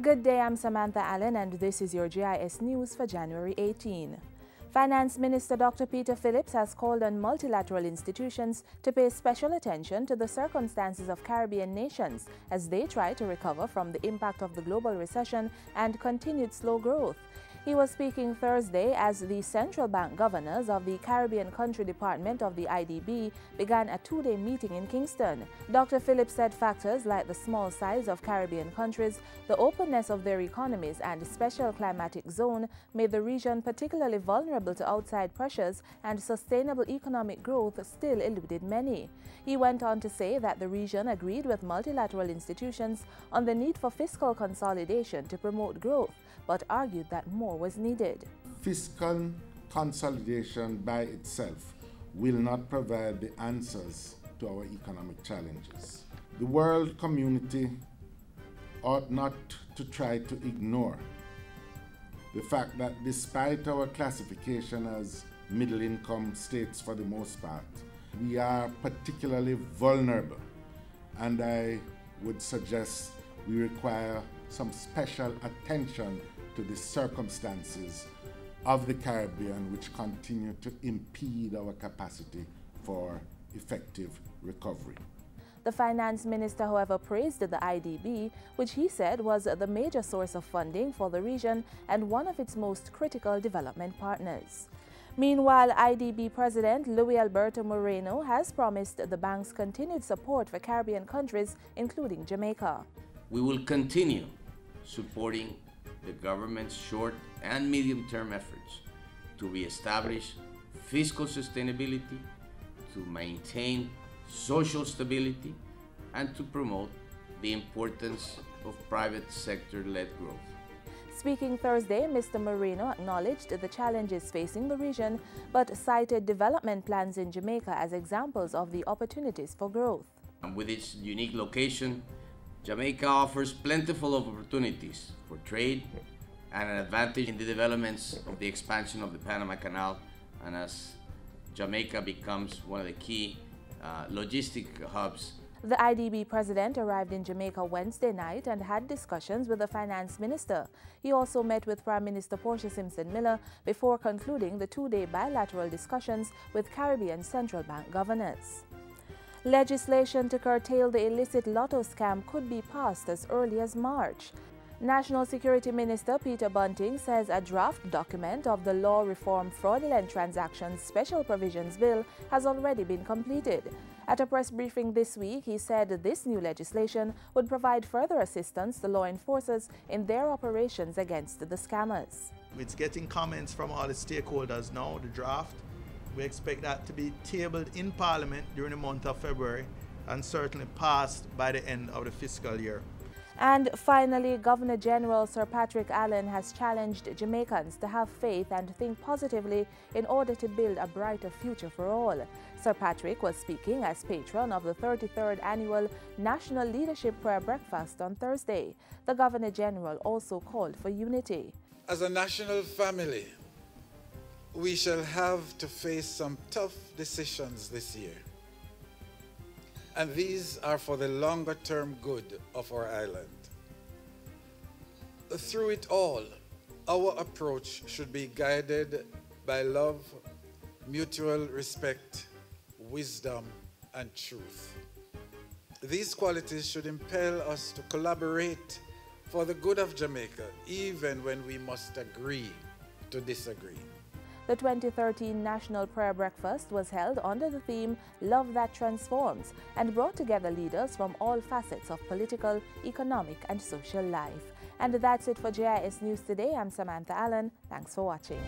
Good day, I'm Samantha Allen and this is your Jis News for January 18. Finance Minister Dr. Peter Phillips has called on multilateral institutions to pay special attention to the circumstances of Caribbean nations as they try to recover from the impact of the global recession and continued slow growth. He was speaking Thursday as the central bank governors of the Caribbean Country Department of the IDB began a two-day meeting in Kingston. Dr. Phillips said factors like the small size of Caribbean countries, the openness of their economies, and special climatic zone made the region particularly vulnerable to outside pressures, and sustainable economic growth still eluded many. He went on to say that the region agreed with multilateral institutions on the need for fiscal consolidation to promote growth, but argued that more was needed. Fiscal consolidation by itself will not provide the answers to our economic challenges. The world community ought not to try to ignore the fact that despite our classification as middle-income states for the most part, we are particularly vulnerable, and I would suggest we require some special attention to the circumstances of the Caribbean which continue to impede our capacity for effective recovery. The finance minister, however, praised the IDB, which he said was the major source of funding for the region and one of its most critical development partners. Meanwhile, IDB President Alberto Moreno has promised the bank's continued support for Caribbean countries, including Jamaica. We will continue supporting the government's short and medium-term efforts to reestablish fiscal sustainability, to maintain social stability, and to promote the importance of private sector-led growth. Speaking Thursday, Mr. Moreno acknowledged the challenges facing the region, but cited development plans in Jamaica as examples of the opportunities for growth. And with its unique location, Jamaica offers plentiful opportunities for trade and an advantage in the developments of the expansion of the Panama Canal, and as Jamaica becomes one of the key logistic hubs. The IDB president arrived in Jamaica Wednesday night and had discussions with the finance minister. He also met with Prime Minister Portia Simpson Miller before concluding the two-day bilateral discussions with Caribbean Central Bank governors. Legislation to curtail the illicit lotto scam could be passed as early as March. National Security Minister Peter Bunting says a draft document of the Law Reform Fraudulent Transactions Special Provisions Bill has already been completed. At a press briefing this week, he said this new legislation would provide further assistance to law enforcers in their operations against the scammers. It's getting comments from all the stakeholders now, the draft. We expect that to be tabled in Parliament during the month of February and certainly passed by the end of the fiscal year. And finally, Governor General Sir Patrick Allen has challenged Jamaicans to have faith and think positively in order to build a brighter future for all. Sir Patrick was speaking as patron of the 33rd Annual National Leadership Prayer Breakfast on Thursday. The Governor General also called for unity. As a national family, we shall have to face some tough decisions this year. And these are for the longer-term good of our island. Through it all, our approach should be guided by love, mutual respect, wisdom, and truth. These qualities should impel us to collaborate for the good of Jamaica, even when we must agree to disagree. The 2013 National Prayer Breakfast was held under the theme Love That Transforms and brought together leaders from all facets of political, economic, and social life. And that's it for JIS News today. I'm Samantha Allen. Thanks for watching.